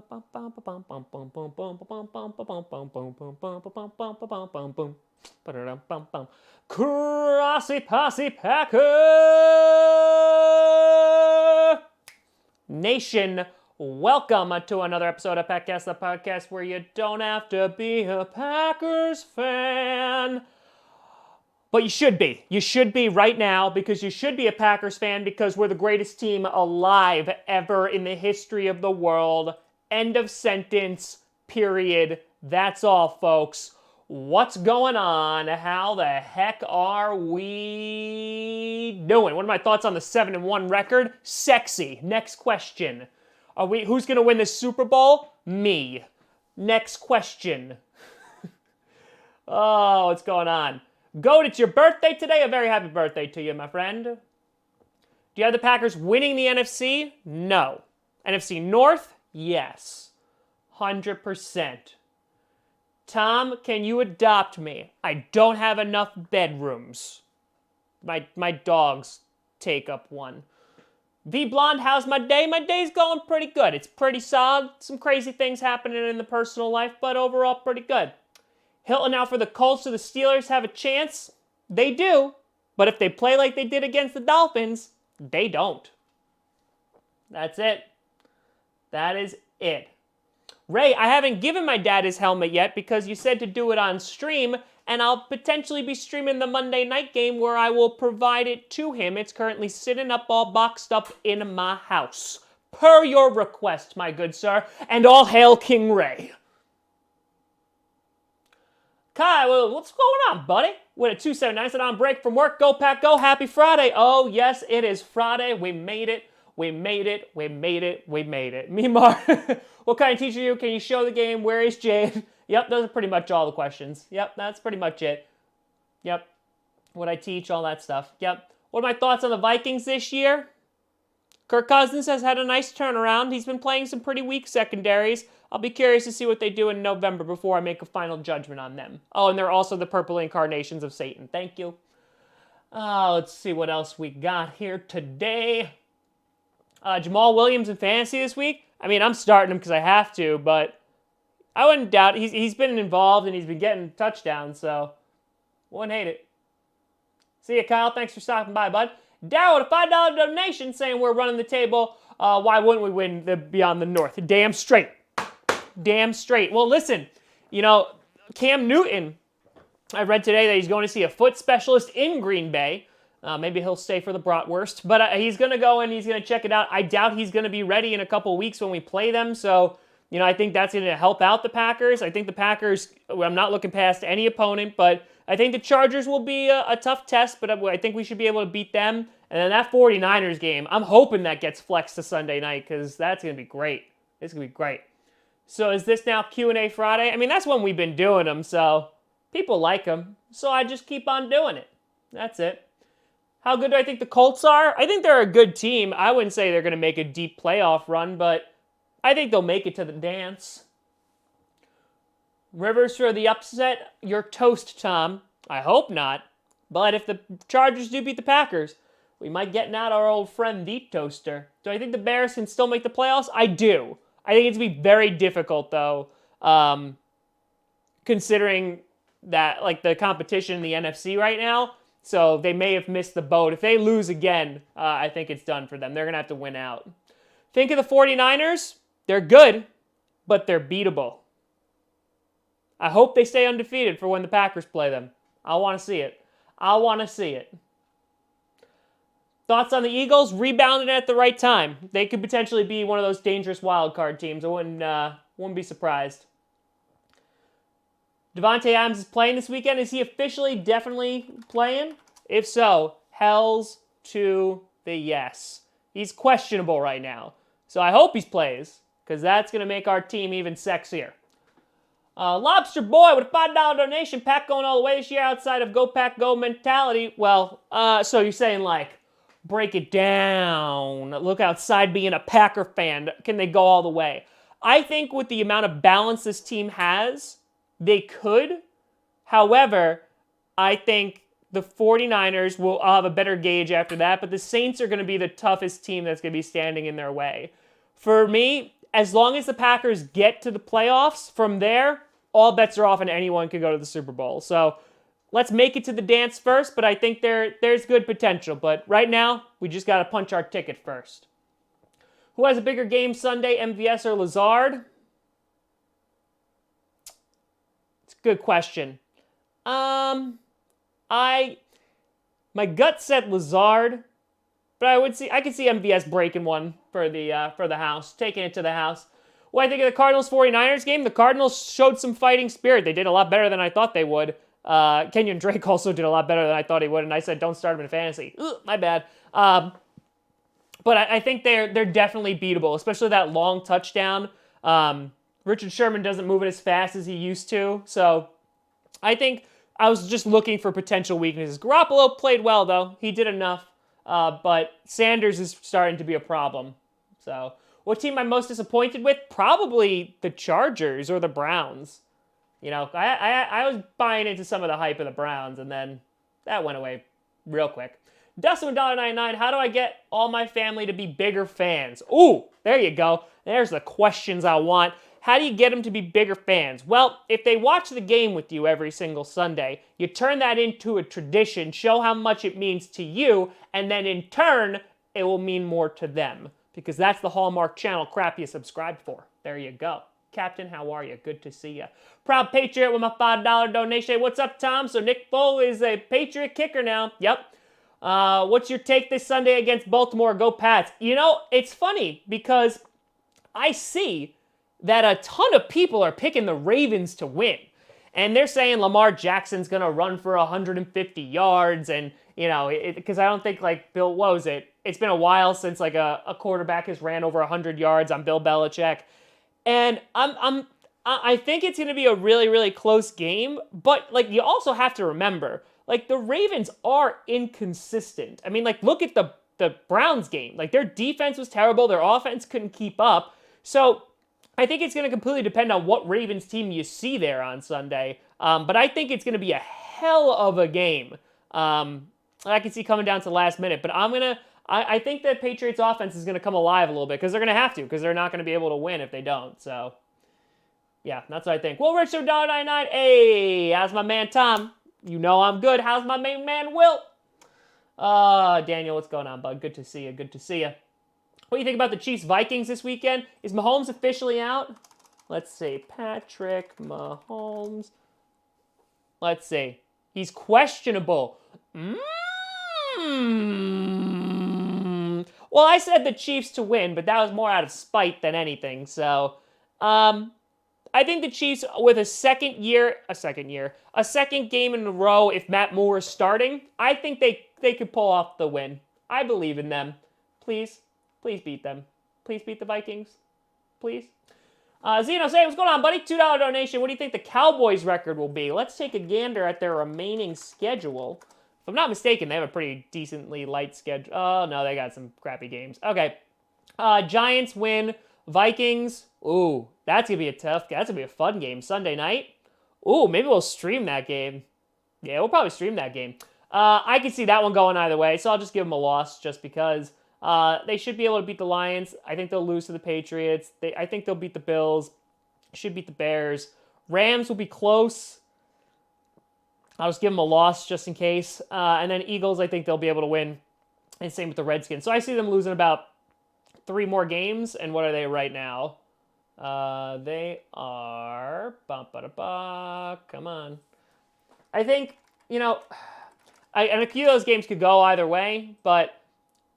Grossi Posse Packer Nation, welcome to another episode of Packcast, the podcast where you don't have to be a Packers fan. But you should be. You should be right now, because you should be a Packers fan, because we're the greatest team alive ever in the history of the world. End of sentence, period. That's all, folks. What's going on? How the heck are we doing? What are my thoughts on the 7-1 record? Sexy. Next question. Who's going to win this Super Bowl? Me. Next question. Oh, what's going on? Goat, it's your birthday today. A very happy birthday to you, my friend. Do you have the Packers winning the NFC? No. NFC North? Yes. 100%. Tom, can you adopt me? I don't have enough bedrooms. My dogs take up one. V Blonde, how's my day? My day's going pretty good. It's pretty solid. Some crazy things happening in the personal life, but overall pretty good. Hilton out for the Colts. Do the Steelers have a chance? They do. But if they play like they did against the Dolphins, they don't. That's it. That is it. Ray, I haven't given my dad his helmet yet because you said to do it on stream, and I'll potentially be streaming the Monday night game where I will provide it to him. It's currently sitting up all boxed up in my house. Per your request, my good sir, and all hail King Ray. Kai, well, what's going on, buddy? With a 279, said on break from work. Go Pack, go. Happy Friday. Oh, yes, it is Friday. We made it. We made it. We made it. We made it. Mimar, what kind of teacher are you? Can you show the game? Where is Jade? Yep, those are pretty much all the questions. Yep, that's pretty much it. Yep. What I teach, all that stuff. Yep. What are my thoughts on the Vikings this year? Kirk Cousins has had a nice turnaround. He's been playing some pretty weak secondaries. I'll be curious to see what they do in November before I make a final judgment on them. Oh, and they're also the purple incarnations of Satan. Thank you. Let's see what else we got here today. Jamal Williams in fantasy this week. I mean, I'm starting him because I have to, but I wouldn't doubt he's been involved and he's been getting touchdowns, so wouldn't hate it. See ya, Kyle. Thanks for stopping by, bud. Dow with a $5 donation saying we're running the table. Why wouldn't we win the Beyond the North? Damn straight. Damn straight. Well, listen, Cam Newton, I read today that he's going to see a foot specialist in Green Bay. Maybe he'll stay for the bratwurst, but he's going to go and he's going to check it out. I doubt he's going to be ready in a couple weeks when we play them, so, I think that's going to help out the Packers. I think the Packers, I'm not looking past any opponent, but I think the Chargers will be a tough test, but I think we should be able to beat them. And then that 49ers game, I'm hoping that gets flexed to Sunday night because that's going to be great. It's going to be great. So is this now Q&A Friday? I mean, that's when we've been doing them, so people like them. So I just keep on doing it. That's it. How good do I think the Colts are? I think they're a good team. I wouldn't say they're going to make a deep playoff run, but I think they'll make it to the dance. Rivers for the upset. You're toast, Tom. I hope not. But if the Chargers do beat the Packers, we might get out our old friend, the Toaster. Do I think the Bears can still make the playoffs? I do. I think it's going to be very difficult, though, considering that, the competition in the NFC right now. So they may have missed the boat. If they lose again, I think it's done for them. They're going to have to win out. Think of the 49ers. They're good, but they're beatable. I hope they stay undefeated for when the Packers play them. I want to see it. I want to see it. Thoughts on the Eagles? Rebounded at the right time. They could potentially be one of those dangerous wild card teams. I wouldn't be surprised. Devontae Adams is playing this weekend. Is he officially definitely playing? If so, hells to the yes. He's questionable right now. So I hope he plays, because that's going to make our team even sexier. Lobster Boy with a $5 donation. Pack going all the way this year outside of Go Pack Go mentality. Well, so you're saying break it down. Look outside being a Packer fan. Can they go all the way? I think with the amount of balance this team has, they could. However, I think the 49ers will have a better gauge after that, but the Saints are going to be the toughest team that's going to be standing in their way. For me, as long as the Packers get to the playoffs, from there, all bets are off and anyone can go to the Super Bowl. So let's make it to the dance first, but I think there's good potential. But right now, we just got to punch our ticket first. Who has a bigger game Sunday, MVS or Lazard? It's a good question. My gut said Lazard, but I could see MVS breaking one for the house, taking it to the house. What do I think of the Cardinals 49ers game? The Cardinals showed some fighting spirit. They did a lot better than I thought they would. Kenyon Drake also did a lot better than I thought he would, and I said don't start him in fantasy. Ugh, my bad. But I think they're definitely beatable, especially that long touchdown. Richard Sherman doesn't move it as fast as he used to, so I think I was just looking for potential weaknesses. Garoppolo played well, though. He did enough, but Sanders is starting to be a problem. So, what team I'm most disappointed with? Probably the Chargers or the Browns. You know, I was buying into some of the hype of the Browns, and then that went away real quick. Dustin with $1.99, how do I get all my family to be bigger fans? Ooh, there you go. There's the questions I want. How do you get them to be bigger fans? Well, if they watch the game with you every single Sunday, you turn that into a tradition, show how much it means to you, and then in turn, it will mean more to them. Because that's the Hallmark Channel crap you subscribed for. There you go. Captain, how are you? Good to see you. Proud Patriot with my $5 donation. What's up, Tom? So Nick Foles is a Patriot kicker now. Yep. What's your take this Sunday against Baltimore? Go Pats. You know, it's funny because I see that a ton of people are picking the Ravens to win. And they're saying Lamar Jackson's going to run for 150 yards. And, you know, because I don't think, like, Bill, what was it? It's been a while since, like, a quarterback has ran over 100 yards on Bill Belichick. And I think it's going to be a really, really close game. But, like, you also have to remember, like, the Ravens are inconsistent. I mean, like, look at the Browns game. Like, their defense was terrible. Their offense couldn't keep up. So I think it's going to completely depend on what Ravens team you see there on Sunday. But I think it's going to be a hell of a game. I can see coming down to the last minute. But I think that Patriots offense is going to come alive a little bit because they're going to have to, because they're not going to be able to win if they don't. So, yeah, that's what I think. Well, Richard $1.99. Hey, how's my man Tom? You know I'm good. How's my main man Will? Daniel, what's going on, bud? Good to see you. Good to see you. What do you think about the Chiefs-Vikings this weekend? Is Mahomes officially out? Let's see. Patrick Mahomes. Let's see. He's questionable. Well, I said the Chiefs to win, but that was more out of spite than anything. So, I think the Chiefs, with a second game in a row, if Matt Moore is starting, I think they could pull off the win. I believe in them. Please beat them. Please beat the Vikings. Please. Zeno, say, what's going on, buddy? $2 donation. What do you think the Cowboys' record will be? Let's take a gander at their remaining schedule. If I'm not mistaken, they have a pretty decently light schedule. Oh, no, they got some crappy games. Okay. Giants win. Vikings. Ooh, that's going to be that's going to be a fun game. Sunday night. Ooh, maybe we'll stream that game. Yeah, we'll probably stream that game. I can see that one going either way, so I'll just give them a loss just because they should be able to beat the Lions. I think they'll lose to the Patriots. I think they'll beat the Bills. Should beat the Bears. Rams will be close. I'll just give them a loss just in case. And then Eagles, I think they'll be able to win. And same with the Redskins. So I see them losing about 3 more games. And what are they right now? They are... Come on. I think, you know... and a few of those games could go either way, but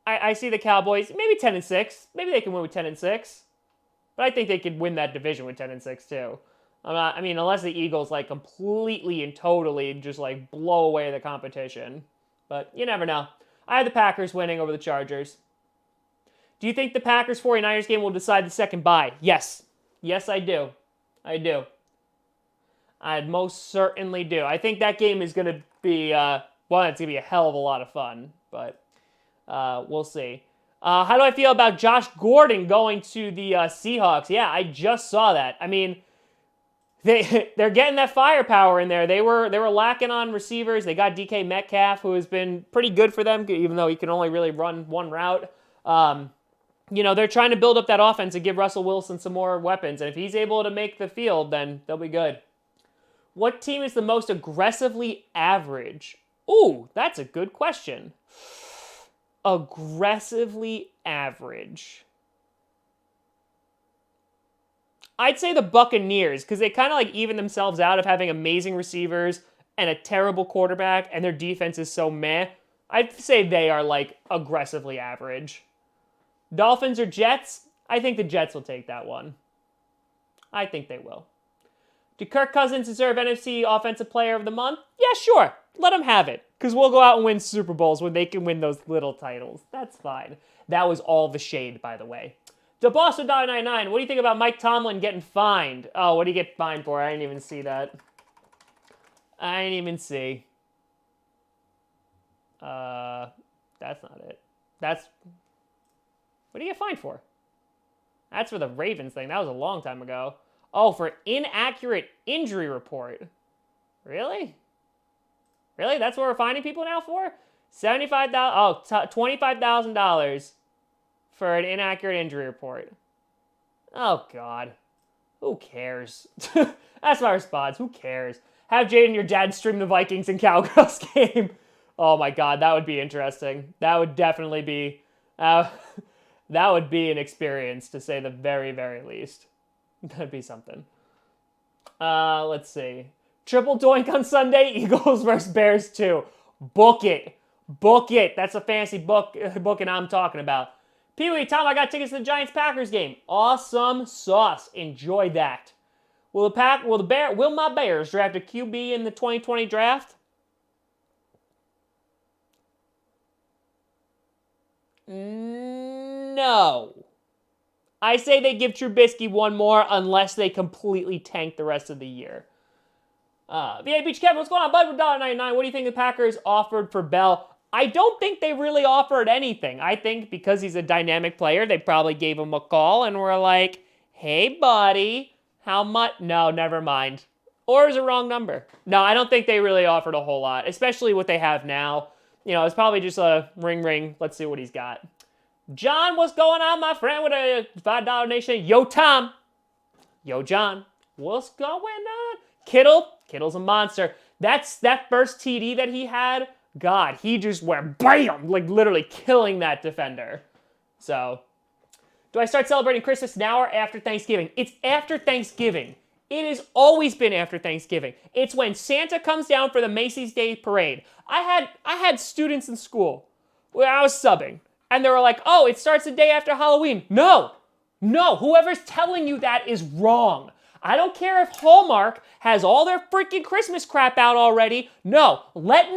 I see the Cowboys maybe 10-6. Maybe they can win with 10-6. But I think they could win that division with 10-6 too. Unless the Eagles like completely and totally just like blow away the competition. But you never know. I have the Packers winning over the Chargers. Do you think the Packers 49ers game will decide the second bye? Yes. Yes, I do. I most certainly do. I think that game is going to be, it's going to be a hell of a lot of fun. But we'll see. How do I feel about Josh Gordon going to the Seahawks? Yeah, I just saw that. I mean, they're getting that firepower in there. They were lacking on receivers. They got DK Metcalf, who has been pretty good for them, even though he can only really run one route. they're trying to build up that offense and give Russell Wilson some more weapons. And if he's able to make the field, then they'll be good. What team is the most aggressively average? Ooh, that's a good question. Aggressively average. I'd say the Buccaneers, because they kind of like even themselves out of having amazing receivers and a terrible quarterback, and their defense is so meh. I'd say they are like aggressively average. Dolphins or Jets? I think the Jets will take that one. I think they will. Do Kirk Cousins deserve NFC Offensive Player of the Month? Yeah, sure. Let him have it. Because we'll go out and win Super Bowls when they can win those little titles. That's fine. That was all the shade, by the way. DeBoston.99, what do you think about Mike Tomlin getting fined? Oh, what did he get fined for? I didn't even see that. I didn't even see. That's not it. What did he get fined for? That's for the Ravens thing. That was a long time ago. Oh, for inaccurate injury report. Really? Really? That's what we're finding people now for? $25,000 for an inaccurate injury report. Oh, God. Who cares? That's my response. Who cares? Have Jade and your dad stream the Vikings and Cowgirls game. Oh, my God. That would be interesting. That would definitely be... that would be an experience, to say the very, very least. That'd be something. Let's see. Triple doink on Sunday. Eagles versus Bears 2. Book it. Book it. That's a fancy booking I'm talking about. Pee-wee, Tom, I got tickets to the Giants-Packers game. Awesome sauce. Enjoy that. Will my Bears draft a QB in the 2020 draft? No. I say they give Trubisky one more unless they completely tank the rest of the year. VA Beach Kevin, what's going on, bud? With $1.99, what do you think the Packers offered for Bell? I don't think they really offered anything. I think because he's a dynamic player, they probably gave him a call and were like, hey, buddy, how much? No, never mind. Or is it a wrong number? No, I don't think they really offered a whole lot, especially what they have now. It's probably just a ring. Let's see what he's got. John, what's going on, my friend, with a $5 donation? Yo, Tom. Yo, John. What's going on? Kittle's a monster. That first TD that he had, God, he just went BAM! Like literally killing that defender. So, do I start celebrating Christmas now or after Thanksgiving? It's after Thanksgiving. It has always been after Thanksgiving. It's when Santa comes down for the Macy's Day Parade. I had students in school where I was subbing, and they were like, oh, it starts the day after Halloween. No, whoever's telling you that is wrong. I don't care if Hallmark has all their freaking Christmas crap out already. No, let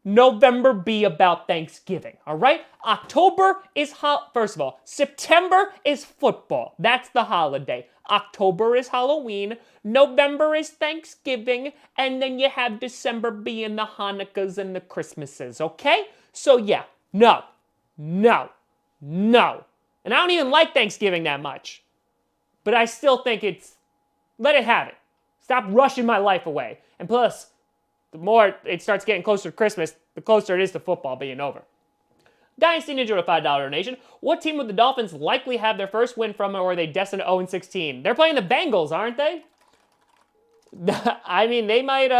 November be about Thanksgiving, all right? October is, first of all, September is football. That's the holiday. October is Halloween. November is Thanksgiving. And then you have December being the Hanukkahs and the Christmases, okay? So yeah, no. And I don't even like Thanksgiving that much. But I still think let it have it. Stop rushing my life away. And plus, the more it starts getting closer to Christmas, the closer it is to football being over. Dynasty Ninja with a $5 donation. What team would the Dolphins likely have their first win from, or are they destined to 0-16? They're playing the Bengals, aren't they? I mean, they might,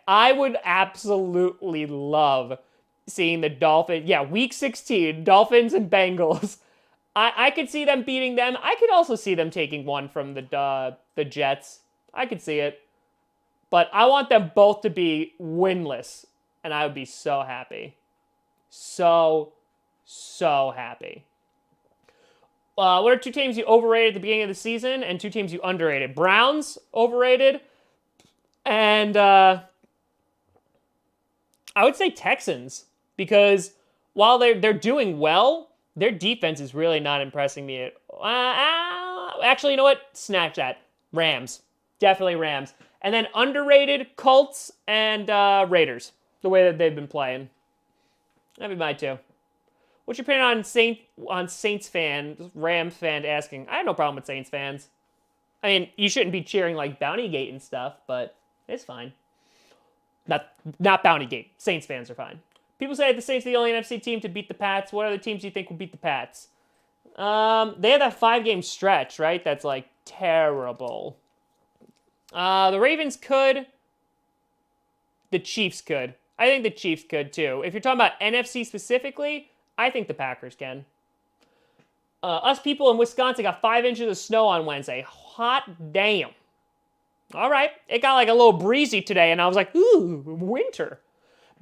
I would absolutely love seeing the Dolphins. Yeah, week 16, Dolphins and Bengals. I could see them beating them. I could also see them taking one from the Jets. I could see it. But I want them both to be winless, and I would be so happy. So happy. What are two teams you overrated at the beginning of the season and two teams you underrated? Browns, overrated. And I would say Texans, because while they're doing well, their defense is really not impressing me. Actually, you know what? Snatch that. Rams. Definitely Rams. And then underrated, Colts and Raiders. The way that they've been playing. That'd be mine too. What's your opinion on Saints fans, Rams fans asking? I have no problem with Saints fans. I mean, you shouldn't be cheering like Bountygate and stuff, but it's fine. Not Bountygate. Saints fans are fine. People say the Saints are the only NFC team to beat the Pats. What other teams do you think will beat the Pats? They have that 5-game stretch, right? That's like terrible. The Ravens could. The Chiefs could. I think the Chiefs could too. If you're talking about NFC specifically, I think the Packers can. Us people in Wisconsin got 5 inches of snow on Wednesday. Hot damn. All right. It got like a little breezy today, and I was like, ooh, winter.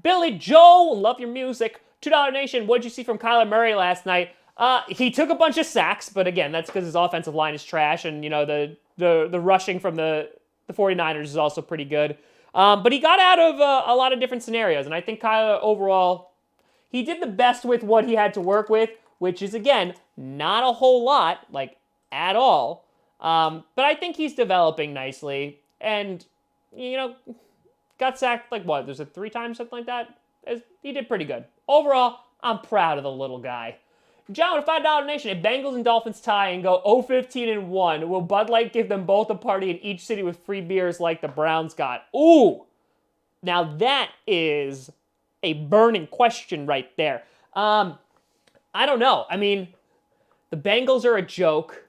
Billy Joel, love your music. $2 Nation, what'd you see from Kyler Murray last night? He took a bunch of sacks, but again, that's because his offensive line is trash, and, you know, the rushing from the 49ers is also pretty good. But he got out of a lot of different scenarios, and I think Kyler overall, he did the best with what he had to work with, which is, again, not a whole lot, like, at all. But I think he's developing nicely, and, you know, got sacked, like, what, there's 3 times, something like that? He did pretty good. Overall, I'm proud of the little guy. John with $5 Nation, if Bengals and Dolphins tie and go 0-15-1, will Bud Light give them both a party in each city with free beers like the Browns got? Ooh! Now that is a burning question right there. I don't know. I mean, the Bengals are a joke.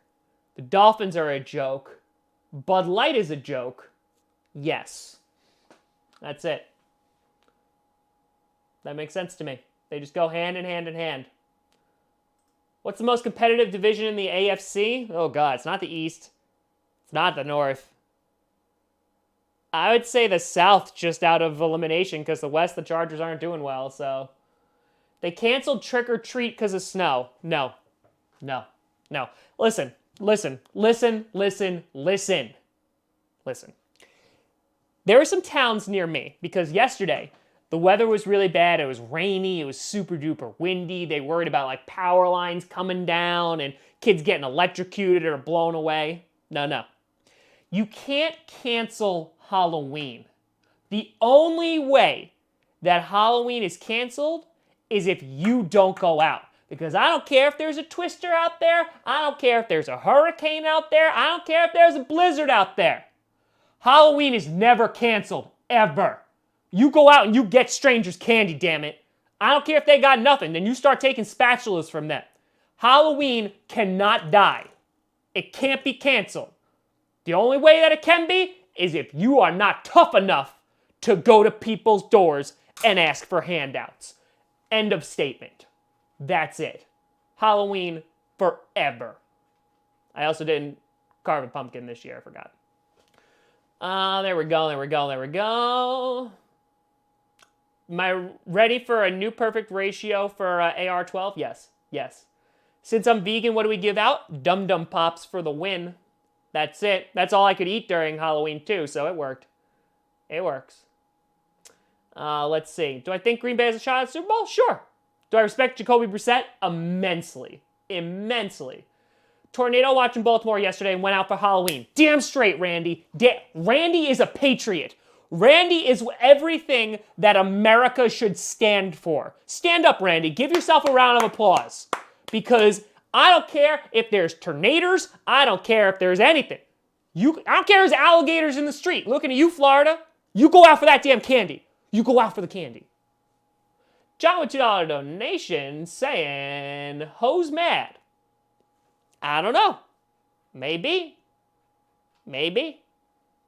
The Dolphins are a joke. Bud Light is a joke. Yes. That's it. That makes sense to me. They just go hand in hand in hand. What's the most competitive division in the AFC? Oh, God, it's not the East. It's not the North. I would say the South just out of elimination because the West, the Chargers aren't doing well, so. They canceled Trick or Treat because of snow. No. Listen. There are some towns near me because yesterday, the weather was really bad. It was rainy. It was super duper windy. They worried about like power lines coming down and kids getting electrocuted or blown away. No. You can't cancel Halloween. The only way that Halloween is canceled is if you don't go out. Because I don't care if there's a twister out there. I don't care if there's a hurricane out there. I don't care if there's a blizzard out there. Halloween is never canceled, ever. You go out and you get strangers candy, damn it. I don't care if they got nothing. Then you start taking spatulas from them. Halloween cannot die. It can't be canceled. The only way that it can be is if you are not tough enough to go to people's doors and ask for handouts. End of statement. That's it. Halloween forever. I also didn't carve a pumpkin this year. I forgot. There we go. Am I ready for a new perfect ratio for AR12? Yes. Since I'm vegan, what do we give out? Dum Dum Pops for the win. That's it. That's all I could eat during Halloween too, so it worked. It works. Let's see. Do I think Green Bay has a shot at the Super Bowl? Sure. Do I respect Jacoby Brissett? Immensely. Tornado watching Baltimore yesterday and went out for Halloween. Damn straight, Randy. Randy is a patriot. Randy is everything that America should stand for. Stand up, Randy. Give yourself a round of applause. Because I don't care if there's tornadoes. I don't care if there's anything. I don't care if there's alligators in the street. Looking at you, Florida. You go out for that damn candy. You go out for the candy. John with $2 donation saying, hoes mad. I don't know. Maybe.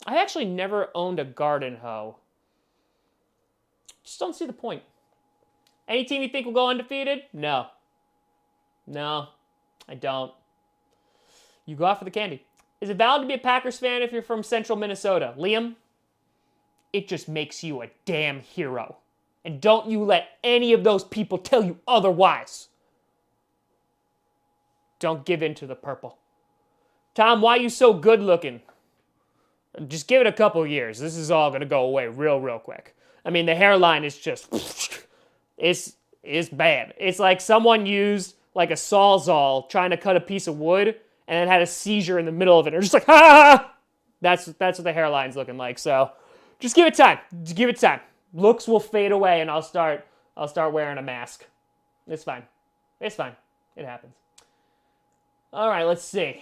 I've actually never owned a garden hoe. Just don't see the point. Any team you think will go undefeated? No, I don't. You go out for the candy. Is it valid to be a Packers fan if you're from central Minnesota? Liam, it just makes you a damn hero. And don't you let any of those people tell you otherwise. Don't give in to the purple. Tom, why are you so good looking? Just give it a couple years. This is all going to go away real quick. I mean, the hairline is just, it's bad. It's like someone used like a Sawzall trying to cut a piece of wood and then had a seizure in the middle of it. They're just like, ha! That's what the hairline's looking like. So just give it time. Looks will fade away and I'll start wearing a mask. It's fine. It happens. All right, let's see.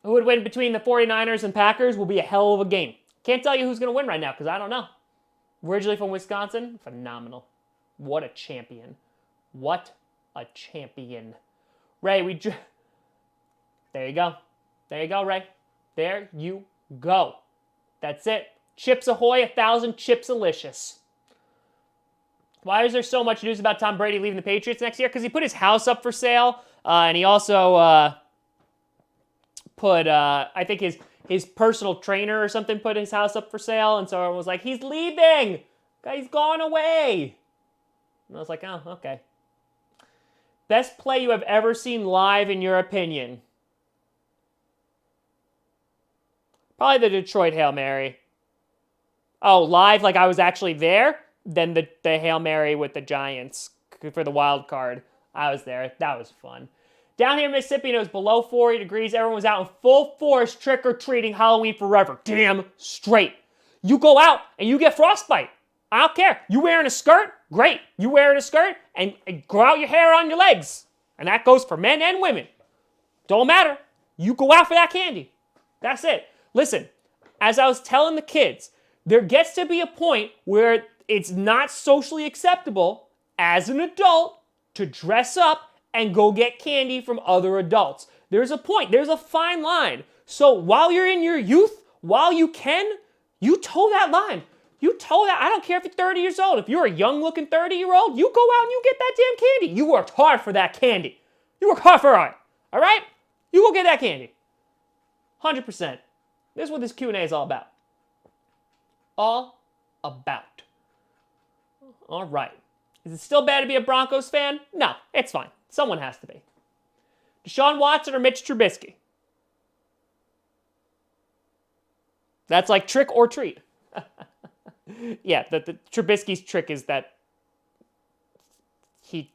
Who would win between the 49ers and Packers will be a hell of a game. Can't tell you who's going to win right now because I don't know. Originally from Wisconsin, phenomenal. What a champion. What a champion. Ray, there you go. There you go, Ray. There you go. That's it. Chips Ahoy, 1,000 chips delicious. Why is there so much news about Tom Brady leaving the Patriots next year? Because he put his house up for sale, and he also put, I think his personal trainer or something put his house up for sale, and so everyone was like, he's leaving! He's gone away! And I was like, oh, okay. Best play you have ever seen live in your opinion? Probably the Detroit Hail Mary. Oh, live, like I was actually there? Then the Hail Mary with the Giants for the wild card. I was there. That was fun. Down here in Mississippi, it was below 40 degrees. Everyone was out in full force trick-or-treating Halloween forever. Damn straight. You go out and you get frostbite. I don't care. You wearing a skirt? Great. You wearing a skirt and grow out your hair on your legs. And that goes for men and women. Don't matter. You go out for that candy. That's it. Listen, as I was telling the kids, there gets to be a point where it's not socially acceptable as an adult to dress up and go get candy from other adults. There's a point. There's a fine line. So while you're in your youth, while you can, you toe that line. You toe that. I don't care if you're 30 years old. If you're a young-looking 30-year-old, you go out and you get that damn candy. You worked hard for that candy. You worked hard for it. All right? You go get that candy. 100%. This is what this Q&A is all about. All about. All right. Is it still bad to be a Broncos fan? No, it's fine. Someone has to be. Deshaun Watson or Mitch Trubisky? That's like trick or treat. Yeah, the Trubisky's trick is that he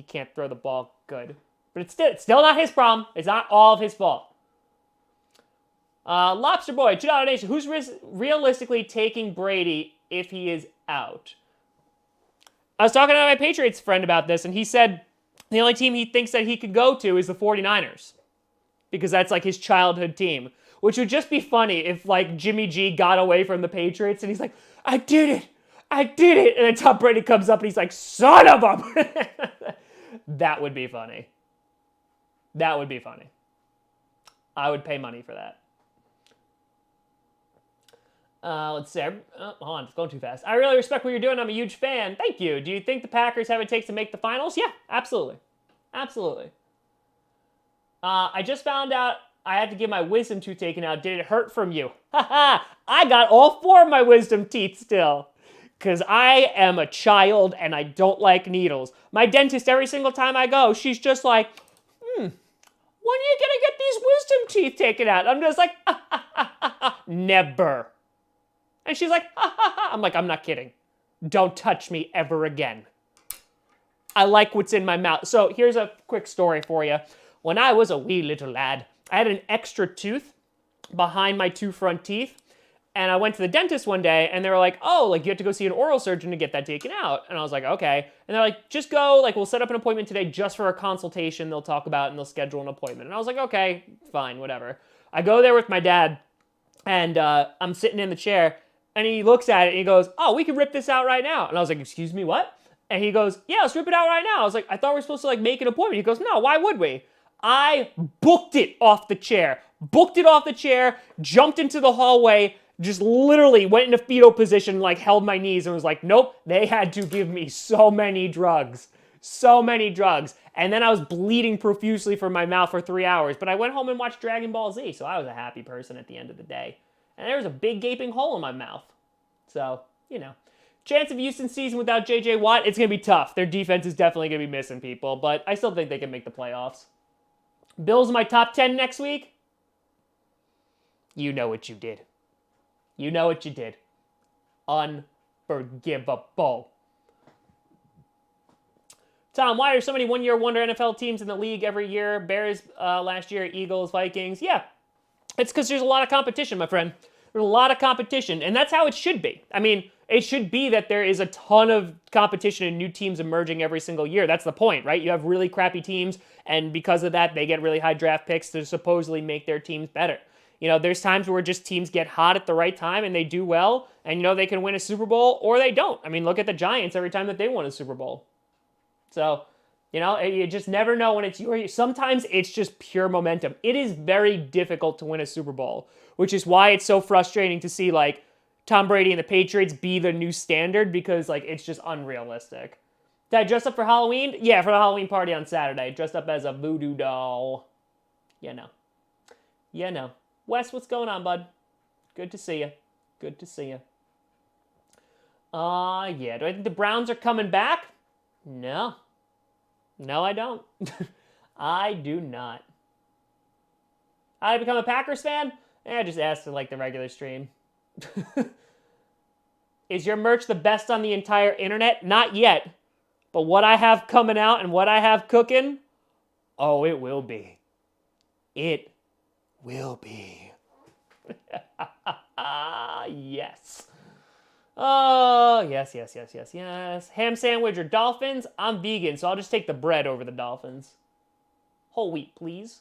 can't throw the ball good. But it's still not his problem. It's not all of his fault. Lobster Boy, $2 Nation. Who's realistically taking Brady if he is out? I was talking to my Patriots friend about this, and he said the only team he thinks that he could go to is the 49ers. Because that's like his childhood team. Which would just be funny if like Jimmy G got away from the Patriots and he's like, I did it. I did it. And then Tom Brady comes up and he's like, son of a... That would be funny. That would be funny. I would pay money for that. Let's see. Hold on, it's going too fast. I really respect what you're doing. I'm a huge fan. Thank you. Do you think the Packers have what it takes to make the finals? Yeah, absolutely. Absolutely. I just found out I had to get my wisdom tooth taken out. Did it hurt from you? Haha! I got all 4 of my wisdom teeth still. Because I am a child and I don't like needles. My dentist, every single time I go, she's just like, when are you going to get these wisdom teeth taken out? I'm just like, never. And she's like, I'm like, I'm not kidding. Don't touch me ever again. I like what's in my mouth. So here's a quick story for you. When I was a wee little lad, I had an extra tooth behind my 2 front teeth. And I went to the dentist one day and they were like, oh, like you have to go see an oral surgeon to get that taken out. And I was like, okay. And they're like, just go, like we'll set up an appointment today just for a consultation. They'll talk about it and they'll schedule an appointment. And I was like, okay, fine, whatever. I go there with my dad and I'm sitting in the chair and he looks at it and he goes, oh, we can rip this out right now. And I was like, excuse me, what? And he goes, yeah, let's rip it out right now. I was like, I thought we were supposed to like make an appointment. He goes, no, why would we? I booked it off the chair, jumped into the hallway, just literally went into fetal position, like held my knees and was like, nope, they had to give me so many drugs. And then I was bleeding profusely from my mouth for 3 hours, but I went home and watched Dragon Ball Z, so I was a happy person at the end of the day. And there was a big gaping hole in my mouth. So, you know. Chance of Houston season without J.J. Watt, it's going to be tough. Their defense is definitely going to be missing people, but I still think they can make the playoffs. Bills in my top 10 next week? You know what you did. Unforgivable. Tom, why are so many one-year wonder NFL teams in the league every year? Bears last year, Eagles, Vikings. Yeah, it's because there's a lot of competition, my friend. There's a lot of competition, and that's how it should be. I mean, it should be that there is a ton of competition and new teams emerging every single year. That's the point, right? You have really crappy teams, and because of that, they get really high draft picks to supposedly make their teams better. there's times where just teams get hot at the right time and they do well, and, they can win a Super Bowl or they don't. I mean, look at the Giants every time that they won a Super Bowl. So, you just never know when it's sometimes it's just pure momentum. It is very difficult to win a Super Bowl, which is why it's so frustrating to see, like, Tom Brady and the Patriots be the new standard, because, like, it's just unrealistic. Did I dress up for Halloween? Yeah, for the Halloween party on Saturday. Dressed up as a voodoo doll. Wes, what's going on, bud? Good to see you. Good to see you. Yeah. Do I think the Browns are coming back? No. No, I don't. I do not. How did I become a Packers fan? I just asked to, like, the regular stream. Is your merch the best on the entire internet? Not yet. But what I have coming out and what I have cooking, oh, it will be. It will be. Yes. Oh, yes. Ham sandwich or Dolphins? I'm vegan, so I'll just take the bread over the Dolphins. Whole wheat, please.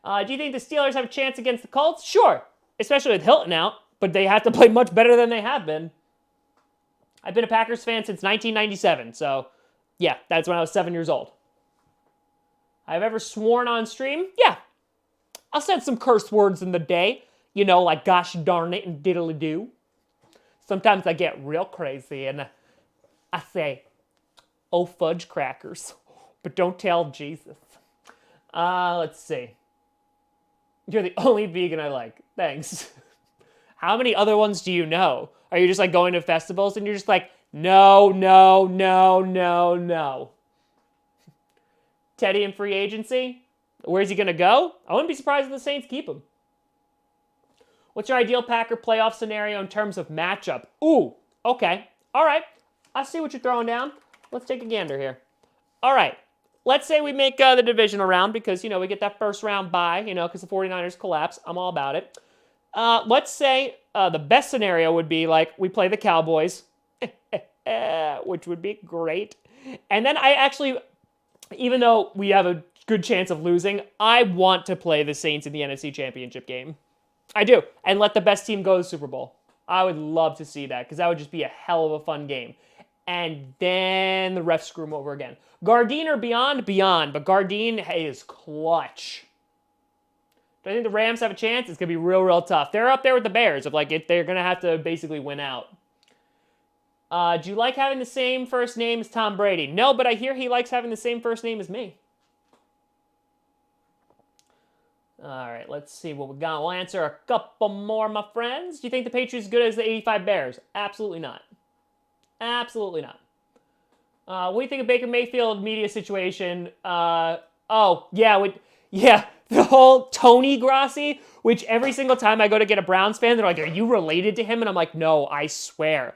Do you think the Steelers have a chance against the Colts? Sure. Especially with Hilton out. But they have to play much better than they have been. I've been a Packers fan since 1997, so yeah, that's when I was 7 years old. I've ever sworn on stream? Yeah. I'll said some curse words in the day. Like gosh darn it and diddly-doo. Sometimes I get real crazy and I say, oh fudge crackers. But don't tell Jesus. Let's see. You're the only vegan I like. Thanks. How many other ones do you know? Are you just like going to festivals and you're just like, no. Teddy in free agency? Where's he going to go? I wouldn't be surprised if the Saints keep him. What's your ideal Packer playoff scenario in terms of matchup? Ooh, okay. All right. I see what you're throwing down. Let's take a gander here. All right. Let's say we make the divisional round because, we get that first round bye, because the 49ers collapse. I'm all about it. Let's say the best scenario would be like we play the Cowboys, which would be great. And then I actually, even though we have a good chance of losing, I want to play the Saints in the NFC Championship game. I do. And let the best team go to the Super Bowl. I would love to see that because that would just be a hell of a fun game. And then the refs screw them over again. Gardein or beyond? Beyond. But Gardein is clutch. Do I think the Rams have a chance? It's going to be real tough. They're up there with the Bears. They're going to have to basically win out. Do you like having the same first name as Tom Brady? No, but I hear he likes having the same first name as me. All right, let's see what we got. We'll answer a couple more, my friends. Do you think the Patriots are as good as the 85 Bears? Absolutely not. Absolutely not. What do you think of Baker Mayfield media situation? The whole Tony Grossi, which every single time I go to get a Browns fan, they're like, are you related to him? And I'm like, no, I swear.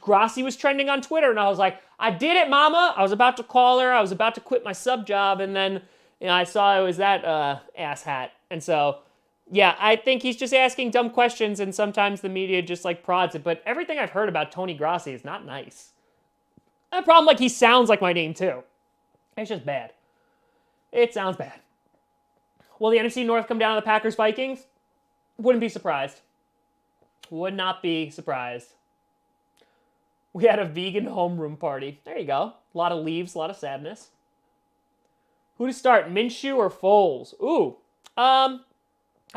Grossi was trending on Twitter, and I was like, I did it, mama. I was about to call her. I was about to quit my sub job, and then I saw it was that asshat. And so, yeah, I think he's just asking dumb questions, and sometimes the media just like prods it. But everything I've heard about Tony Grossi is not nice. The problem, like, he sounds like my name too. It's just bad. It sounds bad. Will the NFC North come down to the Packers-Vikings? Wouldn't be surprised. Would not be surprised. We had a vegan homeroom party. There you go. A lot of leaves, a lot of sadness. Who to start, Minshew or Foles? Ooh. I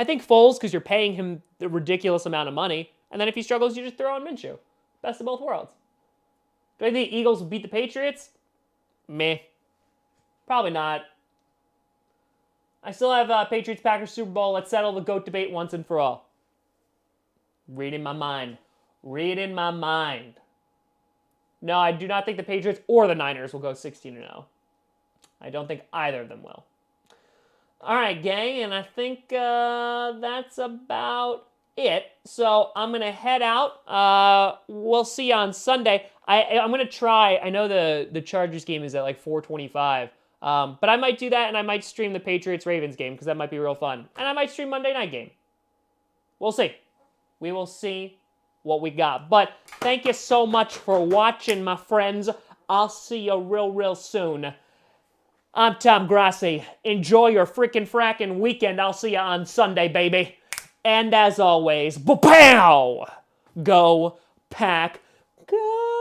think Foles, because you're paying him the ridiculous amount of money. And then if he struggles, you just throw in Minshew. Best of both worlds. Do I think the Eagles will beat the Patriots? Meh. Probably not. I still have Patriots-Packers Super Bowl. Let's settle the GOAT debate once and for all. Read in my mind. No, I do not think the Patriots or the Niners will go 16-0. I don't think either of them will. All right, gang, and I think that's about it. So I'm going to head out. We'll see you on Sunday. I'm going to try. I know the Chargers game is at like 4:25. But I might do that, and I might stream the Patriots-Ravens game, because that might be real fun. And I might stream Monday night game. We'll see. We will see what we got. But thank you so much for watching, my friends. I'll see you real soon. I'm Tom Grossi. Enjoy your freaking frackin' weekend. I'll see you on Sunday, baby. And as always, pow! Go, Pack, go!